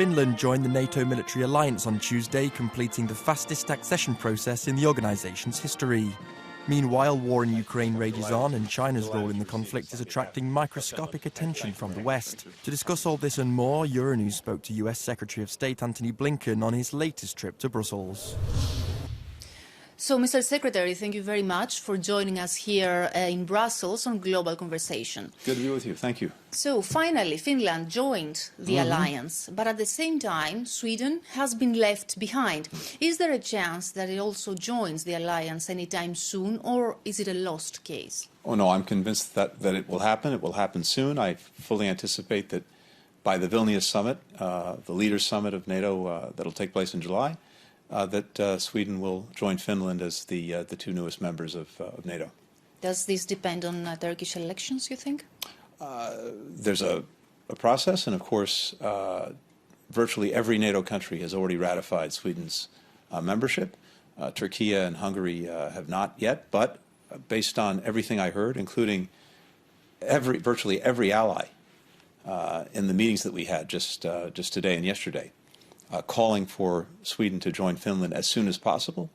Finland joined the NATO military alliance on Tuesday, completing the fastest accession process in the organisation's history. Meanwhile, war in Ukraine rages on, and China's role in the conflict is attracting microscopic attention from the West. To discuss all this and more, Euronews spoke to US Secretary of State Antony Blinken on his latest trip to Brussels. So, Mr. Secretary, thank you very much for joining us here in Brussels on Global Conversation. Good to be with you. Thank you. So, finally, Finland joined the alliance, but at the same time, Sweden has been left behind. Is there a chance that it also joins the alliance anytime soon, or is it a lost case? Oh, no, I'm convinced that it will happen. It will happen soon. I fully anticipate that by the Vilnius summit, the leaders' summit of NATO that will take place in July, that Sweden will join Finland as the two newest members of NATO. Does this depend on Turkish elections, you think? There's a process, and of course, virtually every NATO country has already ratified Sweden's membership. Turkey and Hungary have not yet, but based on everything I heard, including virtually every ally in the meetings that we had just today and yesterday, calling for Sweden to join Finland as soon as possible.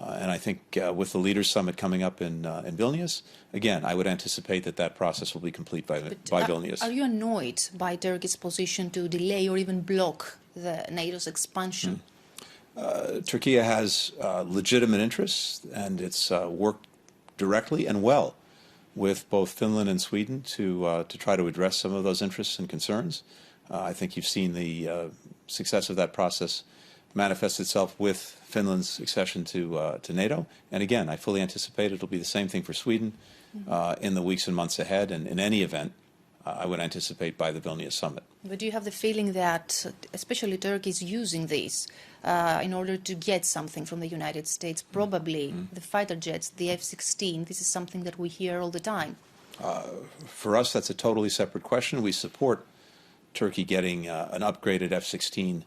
And I think with the Leaders' Summit coming up in Vilnius, again, I would anticipate that process will be complete by Vilnius. Are you annoyed by Turkey's position to delay or even block the NATO's expansion? Turkey has legitimate interests, and it's worked directly and well with both Finland and Sweden to try to address some of those interests and concerns. I think you've seen the success of that process manifest itself with Finland's accession to NATO. And again, I fully anticipate it'll be the same thing for Sweden in the weeks and months ahead. And in any event, I would anticipate by the Vilnius summit. But do you have the feeling that especially Turkey is using this in order to get something from the United States? Probably the fighter jets, the F-16, this is something that we hear all the time. For us, that's a totally separate question. We support Turkey getting an upgraded F-16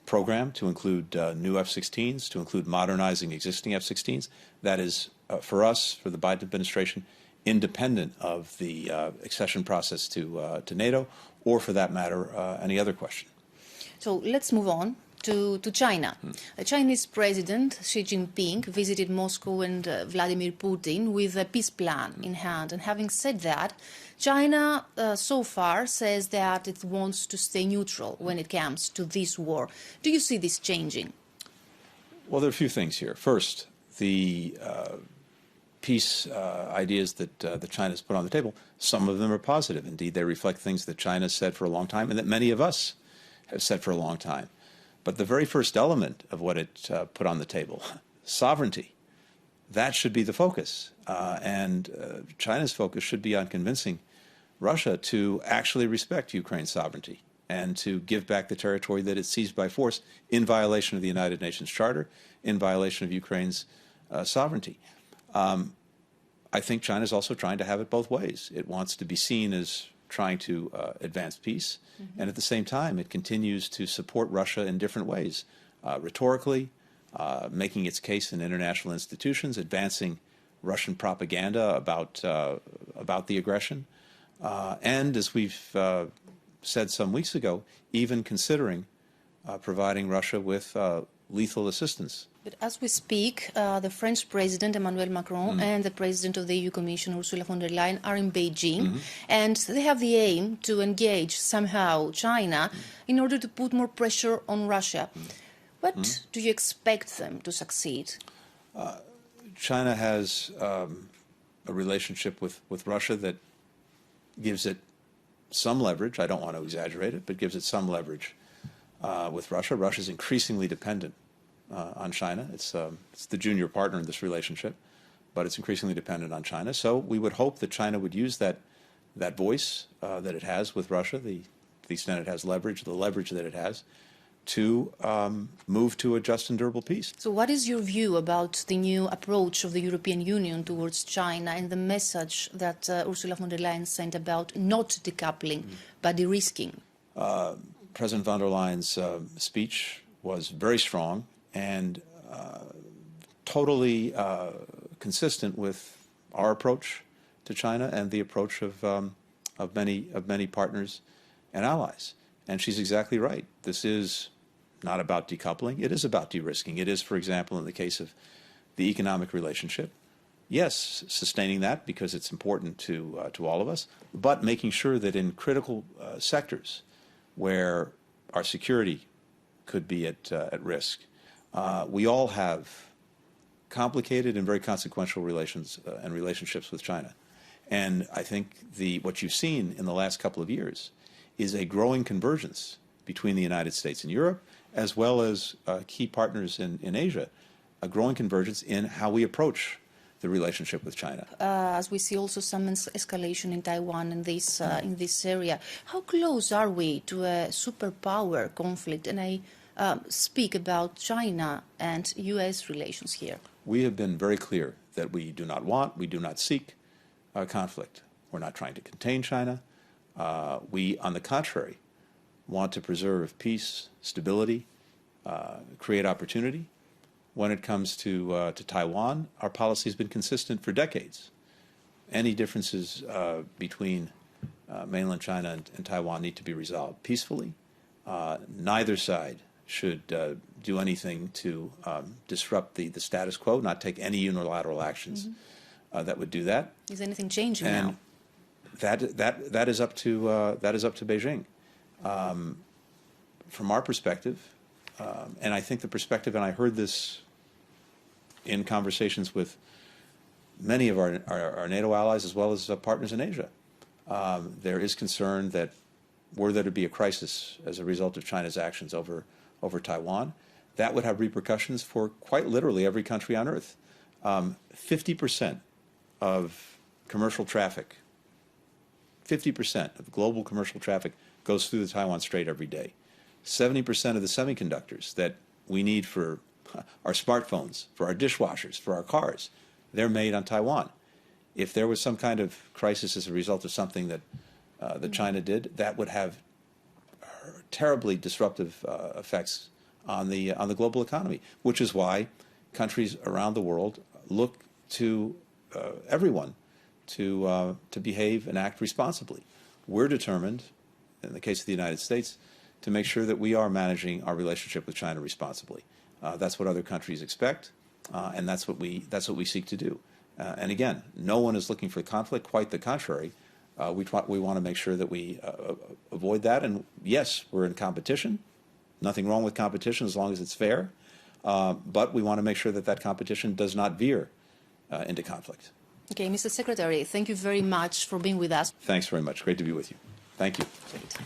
program to include new F-16s, to include modernizing existing F-16s. That is, for us, for the Biden administration, independent of the accession process to NATO, or for that matter, any other question. So let's move on to China. Chinese President Xi Jinping visited Moscow and Vladimir Putin with a peace plan in hand. And having said that, China so far says that it wants to stay neutral when it comes to this war. Do you see this changing? Well, there are a few things here. First, the peace ideas that China has put on the table, some of them are positive. Indeed, they reflect things that China has said for a long time and that many of us have said for a long time. But the very first element of what it put on the table, sovereignty, that should be the focus. And China's focus should be on convincing Russia to actually respect Ukraine's sovereignty and to give back the territory that it seized by force in violation of the United Nations Charter, in violation of Ukraine's sovereignty. I think China is also trying to have it both ways. It wants to be seen as trying to advance peace, and at the same time, it continues to support Russia in different ways, rhetorically, making its case in international institutions, advancing Russian propaganda about the aggression, and as we've said some weeks ago, even considering providing Russia with lethal assistance. But as we speak, the French President Emmanuel Macron and the President of the EU Commission Ursula von der Leyen are in Beijing, and they have the aim to engage somehow China in order to put more pressure on Russia. What do you expect them to succeed? China has a relationship with Russia that gives it some leverage. I don't want to exaggerate it, but gives it some leverage with Russia. Russia is increasingly dependent on China. It's the junior partner in this relationship, but it's increasingly dependent on China. So we would hope that China would use that voice that it has with Russia, the extent it has leverage, the leverage that it has, to move to a just and durable peace. So what is your view about the new approach of the European Union towards China and the message that Ursula von der Leyen sent about not decoupling but de-risking? President von der Leyen's speech was very strong and totally consistent with our approach to China and the approach of many partners and allies. And she's exactly right. This is not about decoupling. It is about de-risking. It is, for example, in the case of the economic relationship, yes, sustaining that because it's important to all of us, but making sure that in critical sectors where our security could be at risk, we all have complicated and very consequential relations and relationships with China. And I think what you've seen in the last couple of years is a growing convergence between the United States and Europe, as well as key partners in Asia, a growing convergence in how we approach the relationship with China. As we see also some escalation in Taiwan in this area, how close are we to a superpower conflict? And I speak about China and U.S. relations here. We have been very clear that we do not seek conflict. We're not trying to contain China. We, on the contrary, want to preserve peace, stability, create opportunity. When it comes to Taiwan, our policy has been consistent for decades. Any differences between mainland China and Taiwan need to be resolved peacefully. Neither side should do anything to disrupt the status quo, not take any unilateral actions that would do that. Is anything changing now? That is up to Beijing. From our perspective, and I think the perspective, and I heard this in conversations with many of our NATO allies as well as partners in Asia, there is concern that were there to be a crisis as a result of China's actions over Taiwan, that would have repercussions for quite literally every country on Earth. 50% of commercial traffic, 50% of global commercial traffic goes through the Taiwan Strait every day. 70% of the semiconductors that we need for our smartphones, for our dishwashers, for our cars, they're made on Taiwan. If there was some kind of crisis as a result of something that China did, that would have terribly disruptive effects on the global economy, which is why countries around the world look to everyone to behave and act responsibly. We're determined, in the case of the United States, to make sure that we are managing our relationship with China responsibly. That's what other countries expect, and that's what we seek to do. And again, no one is looking for conflict. Quite the contrary. We want to make sure that we avoid that. And yes, we're in competition. Nothing wrong with competition as long as it's fair. But we want to make sure that competition does not veer into conflict. Okay, Mr. Secretary, thank you very much for being with us. Thanks very much. Great to be with you. Thank you. Great.